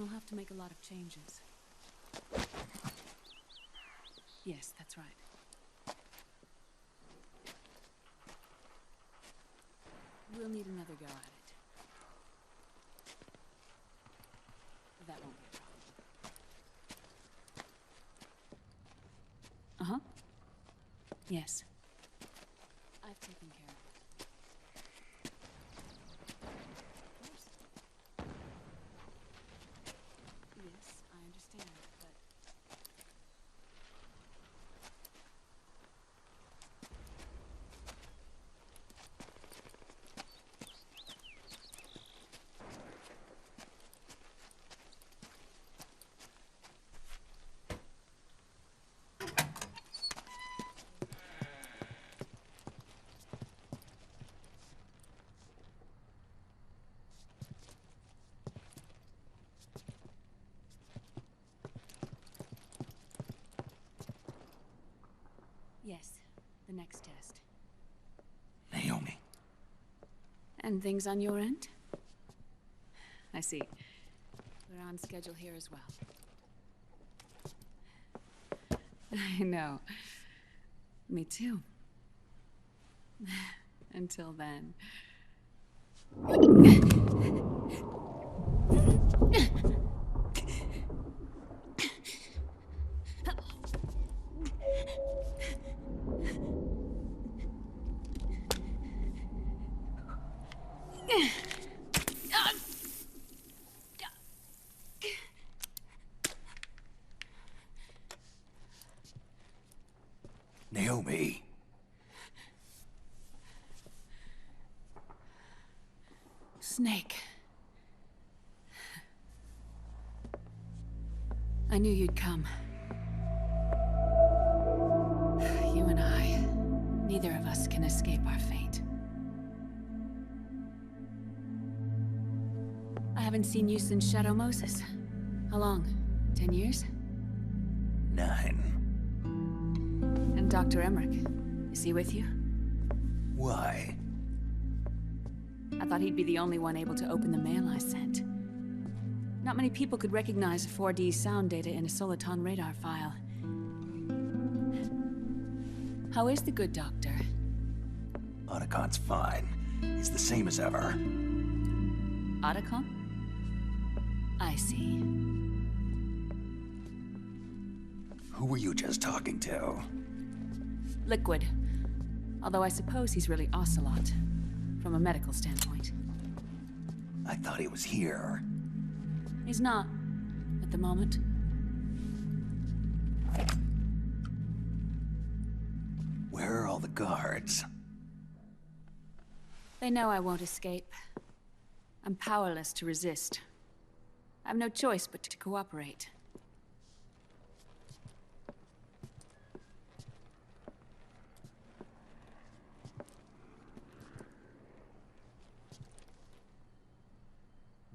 we'll have to make a lot of changes. Yes, that's right. We'll need another go at it. That won't be a problem. Uh-huh. Yes. I've taken care of it. Of course. Yes, I understand, but... Yes, the next test. Naomi. And things on your end? I see. We're on schedule here as well. I know. Me too. Until then. Naomi. Snake. I knew you'd come. You and I, neither of us can escape our fate. I haven't seen you since Shadow Moses. How long? 10 years? 9. And Dr. Emmerich, is he with you? Why? I thought he'd be the only one able to open the mail I sent. Not many people could recognize 4D sound data in a soliton radar file. How is the good doctor? Otacon's fine. He's the same as ever. Otacon? I see. Who were you just talking to? Liquid. Although I suppose he's really Ocelot, from a medical standpoint. I thought he was here. He's not, at the moment. Where are all the guards? They know I won't escape. I'm powerless to resist. I have no choice but to cooperate.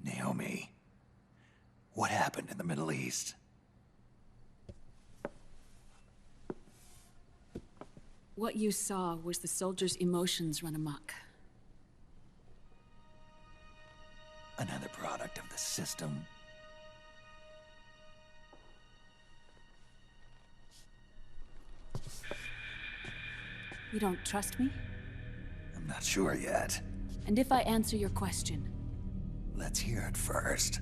Naomi. What happened in the Middle East? What you saw was the soldiers' emotions run amok. Another product of the system. You don't trust me? I'm not sure yet. And if I answer your question? Let's hear it first.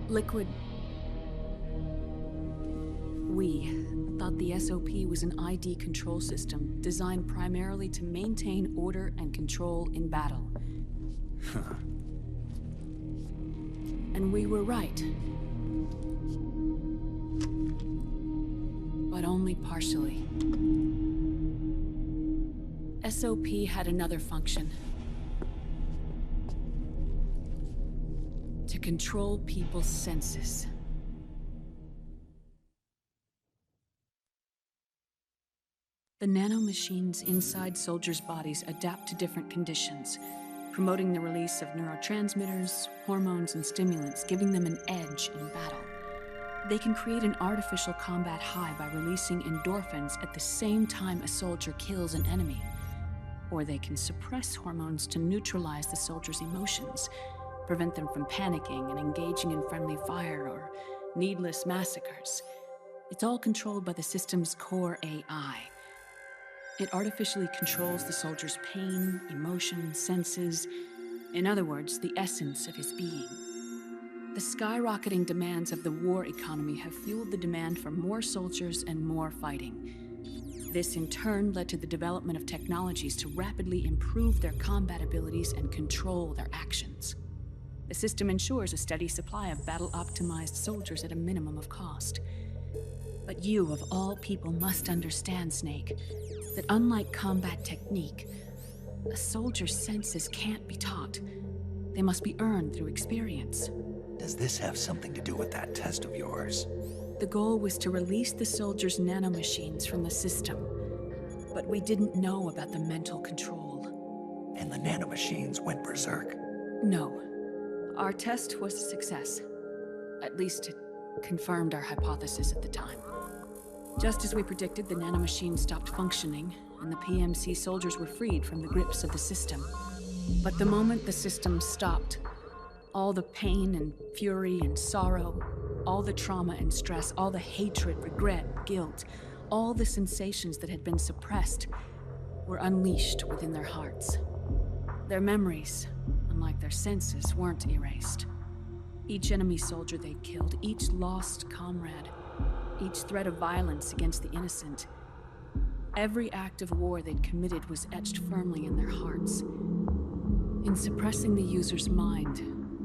Liquid. We thought the SOP was an ID control system designed primarily to maintain order and control in battle. Huh. And we were right. But only partially. SOP had another function. To control people's senses. The nanomachines inside soldiers' bodies adapt to different conditions, promoting the release of neurotransmitters, hormones, and stimulants, giving them an edge in battle. They can create an artificial combat high by releasing endorphins at the same time a soldier kills an enemy, Or they can suppress hormones to neutralize the soldiers' emotions, prevent them from panicking and engaging in friendly fire or needless massacres. It's all controlled by the system's core AI. It artificially controls the soldier's pain, emotion, senses, in other words, the essence of his being. The skyrocketing demands of the war economy have fueled the demand for more soldiers and more fighting. This in turn led to the development of technologies to rapidly improve their combat abilities and control their actions. The system ensures a steady supply of battle-optimized soldiers at a minimum of cost. But you, of all people, must understand, Snake, that unlike combat technique, a soldier's senses can't be taught. They must be earned through experience. Does this have something to do with that test of yours? The goal was to release the soldiers' nanomachines from the system, but we didn't know about the mental control. And the nanomachines went berserk? No. Our test was a success. At least it confirmed our hypothesis at the time. Just as we predicted, the nanomachines stopped functioning, and the PMC soldiers were freed from the grips of the system. But the moment the system stopped, all the pain and fury and sorrow, all the trauma and stress, all the hatred, regret, guilt, all the sensations that had been suppressed were unleashed within their hearts. Their memories, unlike their senses, weren't erased. Each enemy soldier they'd killed, each lost comrade, each threat of violence against the innocent, every act of war they'd committed was etched firmly in their hearts. In suppressing the user's mind,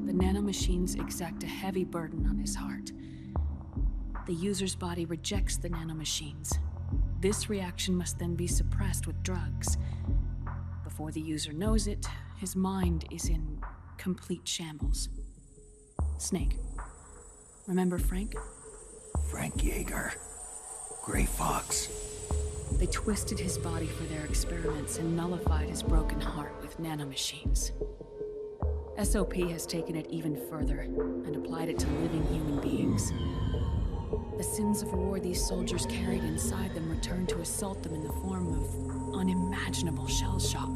the nanomachines exact a heavy burden on his heart. The user's body rejects the nanomachines. This reaction must then be suppressed with drugs. Before the user knows it, his mind is in complete shambles. Snake. Remember Frank? Frank Yeager. Gray Fox. They twisted his body for their experiments and nullified his broken heart with nanomachines. SOP has taken it even further and applied it to living human beings. The sins of war these soldiers carried inside them returned to assault them in the form of unimaginable shell shock.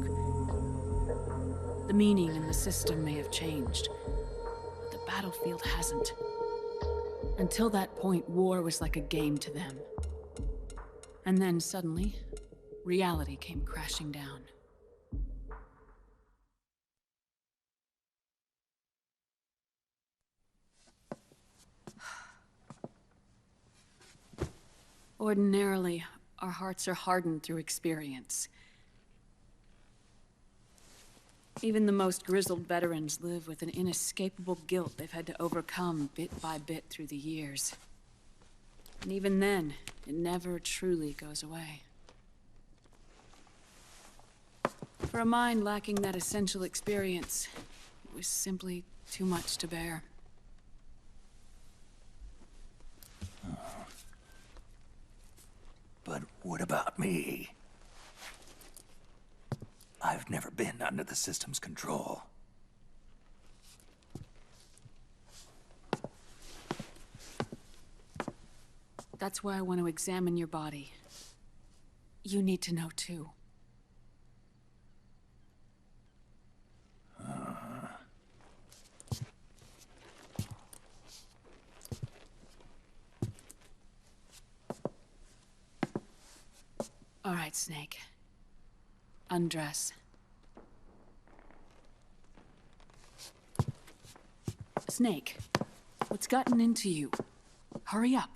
The meaning and the system may have changed, but the battlefield hasn't. Until that point, war was like a game to them. And then suddenly, reality came crashing down. Ordinarily, our hearts are hardened through experience. Even the most grizzled veterans live with an inescapable guilt they've had to overcome bit by bit through the years. And even then, it never truly goes away. For a mind lacking that essential experience, it was simply too much to bear. But what about me? I've never been under the system's control. That's why I want to examine your body. You need to know too. All right, Snake. Undress. Snake, what's gotten into you? Hurry up.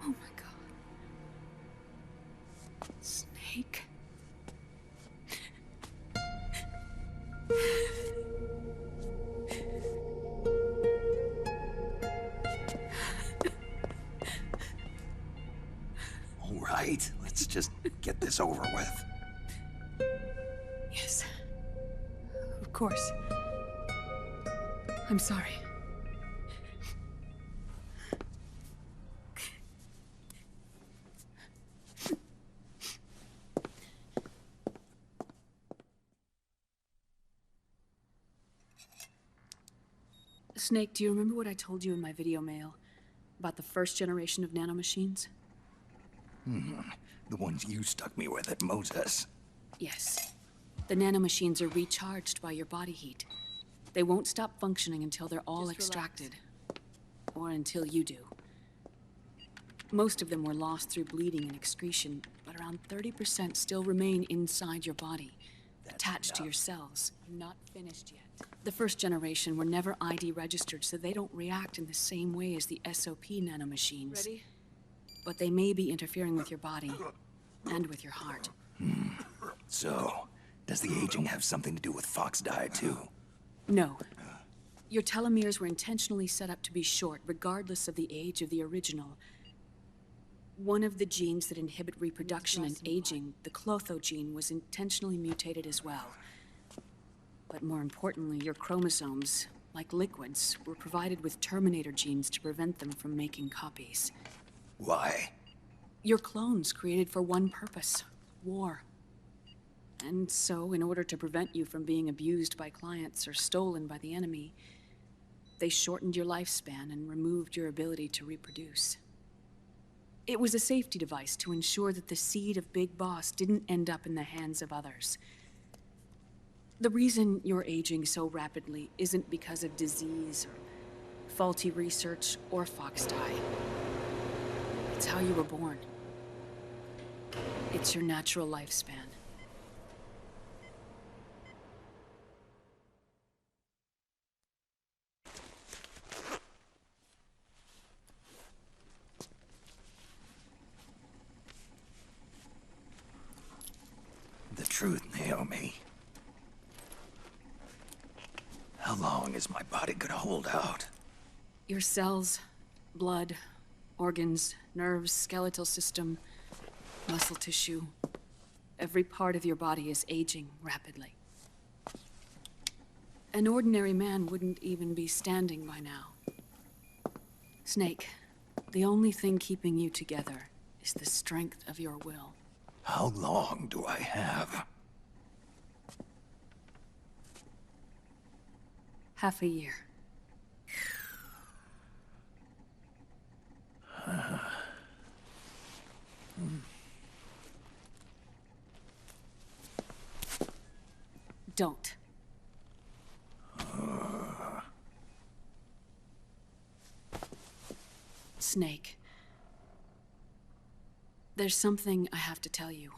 Oh my God. Snake. All right, let's just get this over with. Yes. Of course. I'm sorry. Snake, do you remember what I told you in my video mail about the first generation of nanomachines? The ones you stuck me with at Moses. Yes. The nanomachines are recharged by your body heat. They won't stop functioning until they're all extracted. Or until you do. Most of them were lost through bleeding and excretion, but around 30% still remain inside your body, attached to your cells. Not finished yet. The first generation were never ID registered, so they don't react in the same way as the SOP nanomachines. Ready? But they may be interfering with your body, and with your heart. So, does the aging have something to do with Fox die too? No. Your telomeres were intentionally set up to be short, regardless of the age of the original. One of the genes that inhibit reproduction and aging, the Clotho gene, was intentionally mutated as well. But more importantly, your chromosomes, like liquids, were provided with terminator genes to prevent them from making copies. Why? Your clones created for one purpose: war. And so, in order to prevent you from being abused by clients or stolen by the enemy, they shortened your lifespan and removed your ability to reproduce. It was a safety device to ensure that the seed of Big Boss didn't end up in the hands of others. The reason you're aging so rapidly isn't because of disease or faulty research or Fox die. It's how you were born. It's your natural lifespan. The truth, Naomi. How long is my body gonna hold out? Your cells, blood, organs, nerves, skeletal system, muscle tissue. Every part of your body is aging rapidly. An ordinary man wouldn't even be standing by now. Snake, the only thing keeping you together is the strength of your will. How long do I have? Half a year. Don't. Snake. There's something I have to tell you.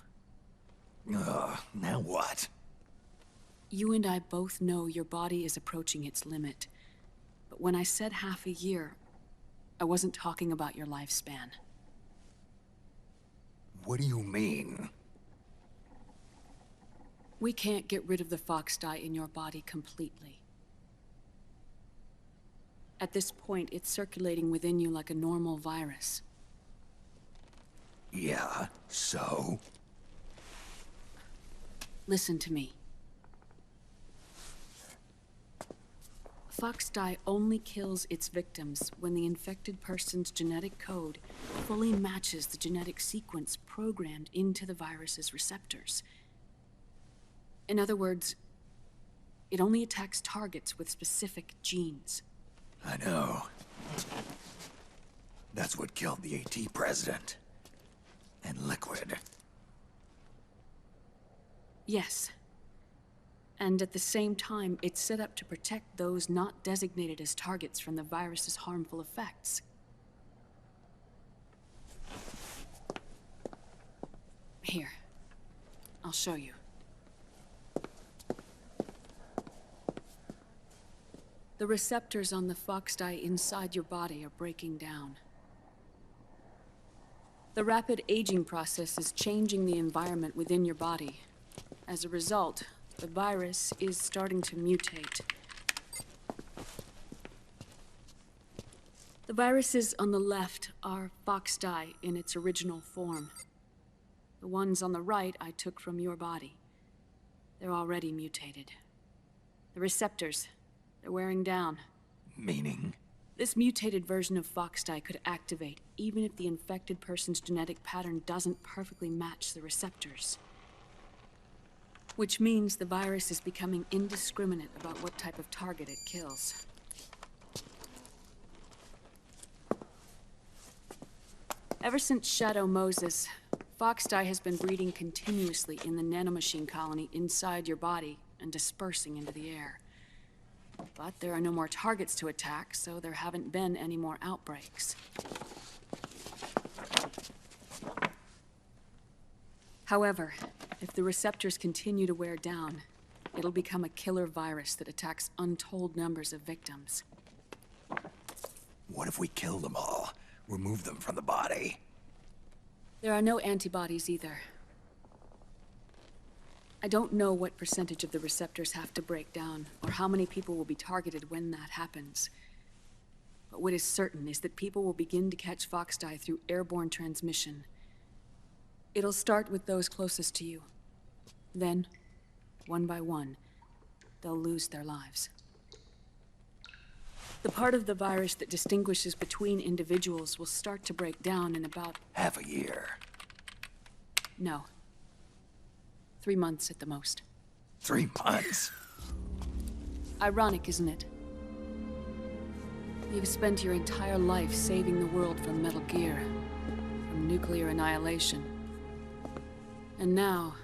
Now what? You and I both know your body is approaching its limit. But when I said half a year, I wasn't talking about your lifespan. What do you mean? We can't get rid of the Fox dye in your body completely. At this point, it's circulating within you like a normal virus. Yeah, so? Listen to me. Fox dye only kills its victims when the infected person's genetic code fully matches the genetic sequence programmed into the virus's receptors. In other words, it only attacks targets with specific genes. I know. That's what killed the AT president. And Liquid. Yes. And at the same time, it's set up to protect those not designated as targets from the virus's harmful effects. Here. I'll show you. The receptors on the Fox dye inside your body are breaking down. The rapid aging process is changing the environment within your body. As a result, the virus is starting to mutate. The viruses on the left are Fox dye in its original form. The ones on the right I took from your body. They're already mutated. The receptors, they're wearing down. Meaning? This mutated version of Fox dye could activate even if the infected person's genetic pattern doesn't perfectly match the receptors. Which means the virus is becoming indiscriminate about what type of target it kills. Ever since Shadow Moses, Foxdie has been breeding continuously in the nanomachine colony inside your body and dispersing into the air. But there are no more targets to attack, so there haven't been any more outbreaks. However, if the receptors continue to wear down, it'll become a killer virus that attacks untold numbers of victims. What if we kill them all? Remove them from the body? There are no antibodies either. I don't know what percentage of the receptors have to break down, or how many people will be targeted when that happens. But what is certain is that people will begin to catch Foxdie through airborne transmission. It'll start with those closest to you. Then, one by one, they'll lose their lives. The part of the virus that distinguishes between individuals will start to break down in about... half a year. No. 3 months at the most. 3 months? Ironic, isn't it? You've spent your entire life saving the world from Metal Gear, from nuclear annihilation. And now,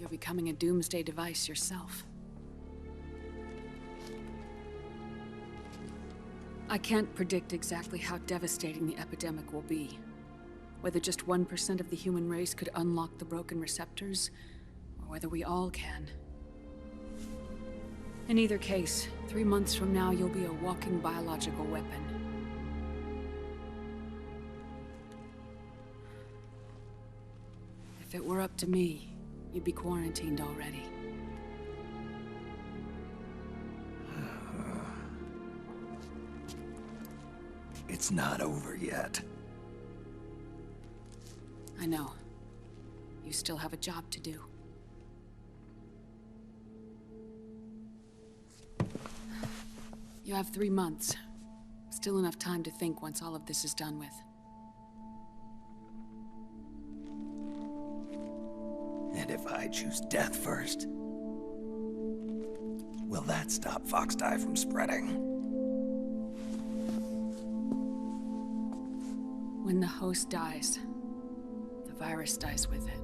you're becoming a doomsday device yourself. I can't predict exactly how devastating the epidemic will be. Whether just 1% of the human race could unlock the broken receptors, or whether we all can. In either case, 3 months from now, you'll be a walking biological weapon. If it were up to me, you'd be quarantined already. It's not over yet. I know. You still have a job to do. You have 3 months. Still enough time to think once all of this is done with. And if I choose death first? Will that stop Foxdie from spreading? When the host dies, the virus dies with it.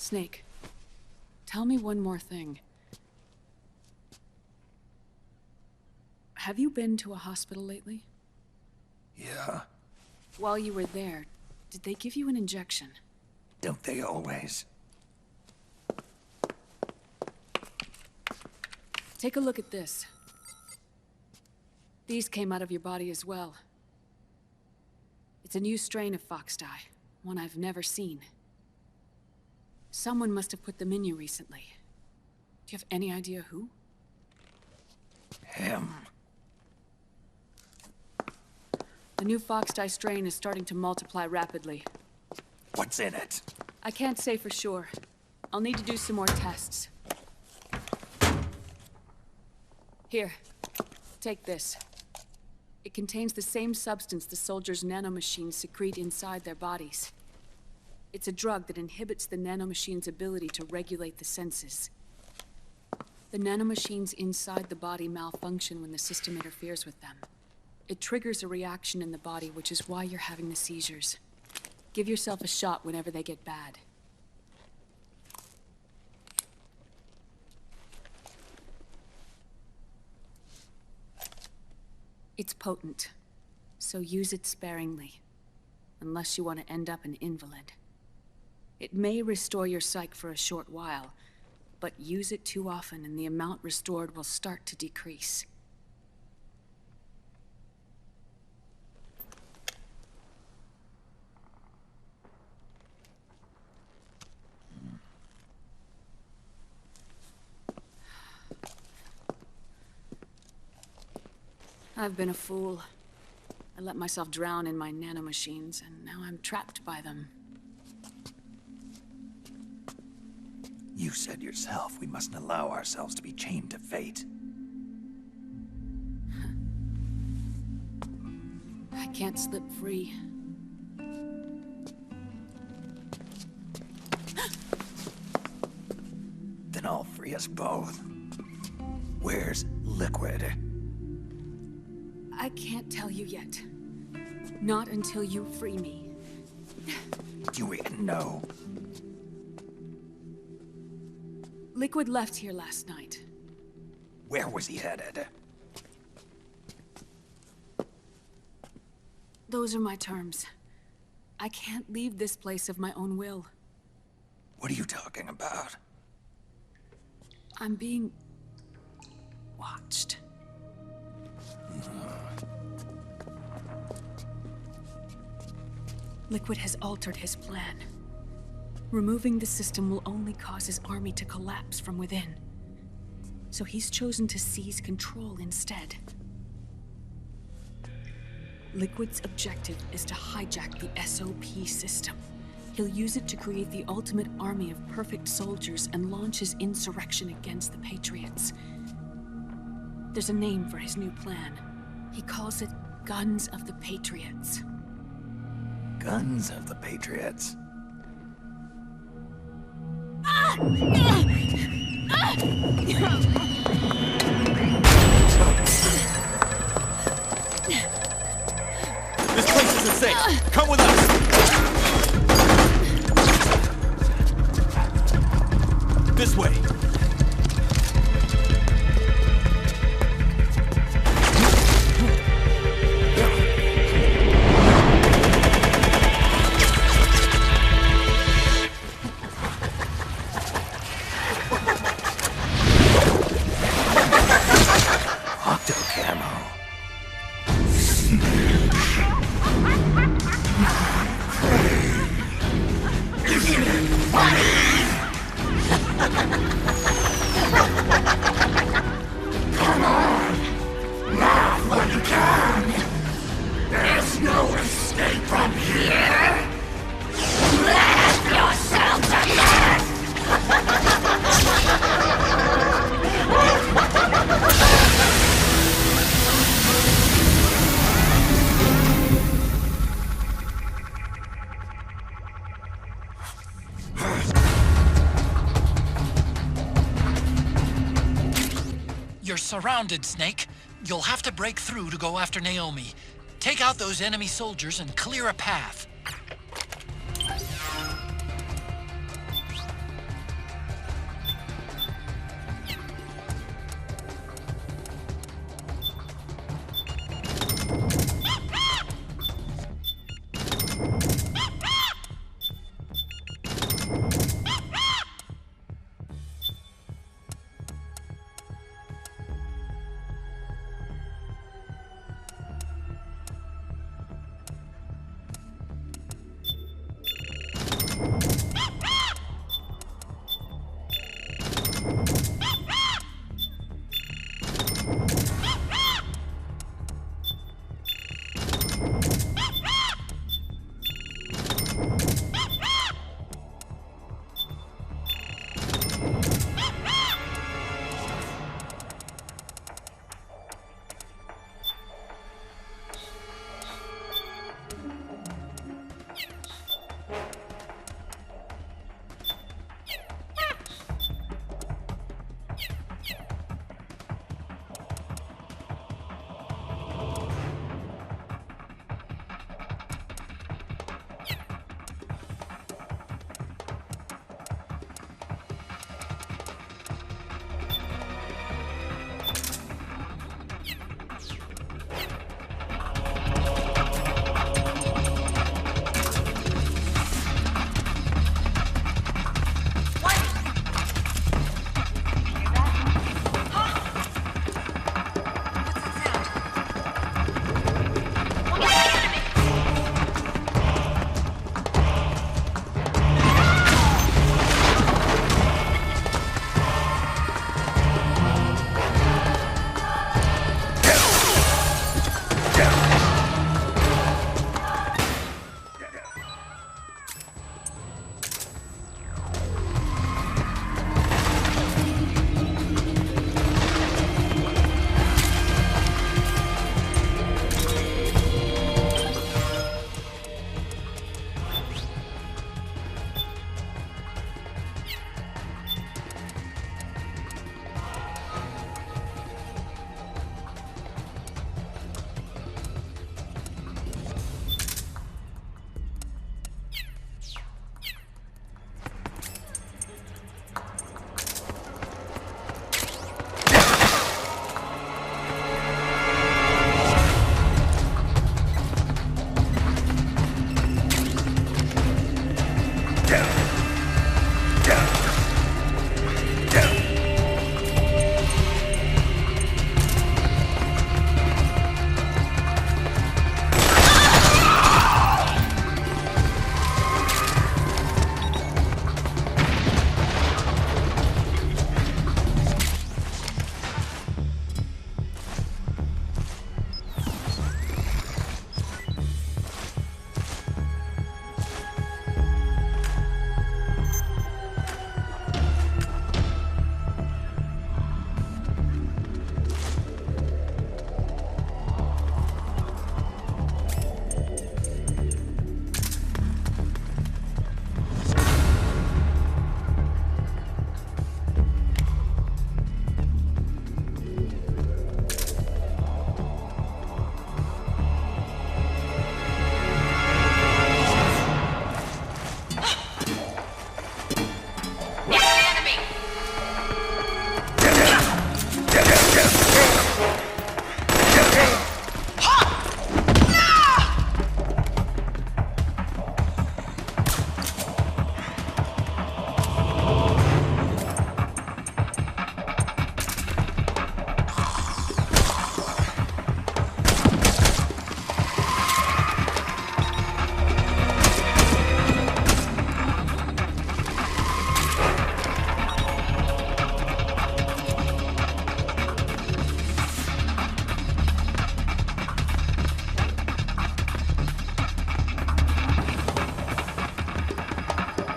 Snake, tell me one more thing. Have you been to a hospital lately? Yeah. While you were there, did they give you an injection? Don't they always? Take a look at this. These came out of your body as well. It's a new strain of Foxdie, one I've never seen. Someone must have put them in you recently. Do you have any idea who? Him. The new Foxdie strain is starting to multiply rapidly. What's in it? I can't say for sure. I'll need to do some more tests. Here, take this. It contains the same substance the soldiers' nanomachines secrete inside their bodies. It's a drug that inhibits the nanomachine's ability to regulate the senses. The nanomachines inside the body malfunction when the system interferes with them. It triggers a reaction in the body, which is why you're having the seizures. Give yourself a shot whenever they get bad. It's potent, so use it sparingly, unless you want to end up an invalid. It may restore your psyche for a short while, but use it too often and the amount restored will start to decrease. I've been a fool. I let myself drown in my nanomachines, and now I'm trapped by them. You said yourself we mustn't allow ourselves to be chained to fate. I can't slip free. Then I'll free us both. Where's Liquid? I can't tell you yet. Not until you free me. Do you even know? Liquid left here last night. Where was he headed? Those are my terms. I can't leave this place of my own will. What are you talking about? I'm being... watched. Liquid has altered his plan. Removing the system will only cause his army to collapse from within. So he's chosen to seize control instead. Liquid's objective is to hijack the SOP system. He'll use it to create the ultimate army of perfect soldiers and launch his insurrection against the Patriots. There's a name for his new plan. He calls it Guns of the Patriots. Guns of the Patriots? This place isn't safe. Come with us. This way. You're surrounded, Snake. You'll have to break through to go after Naomi. Take out those enemy soldiers and clear a path.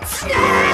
Snake!